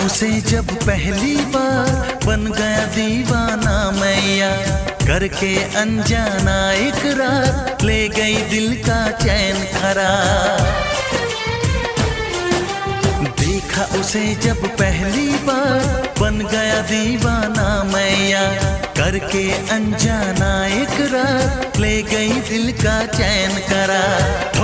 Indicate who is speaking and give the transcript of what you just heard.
Speaker 1: उसे जब पहली बार, बन गया दीवाना मैया। करके अनजाना इकरार, ले गई दिल का चैन करार। देखा उसे जब पहली बार, बन गया दीवाना मैया। करके अनजाना इकरार, ले गई दिल का चैन करार।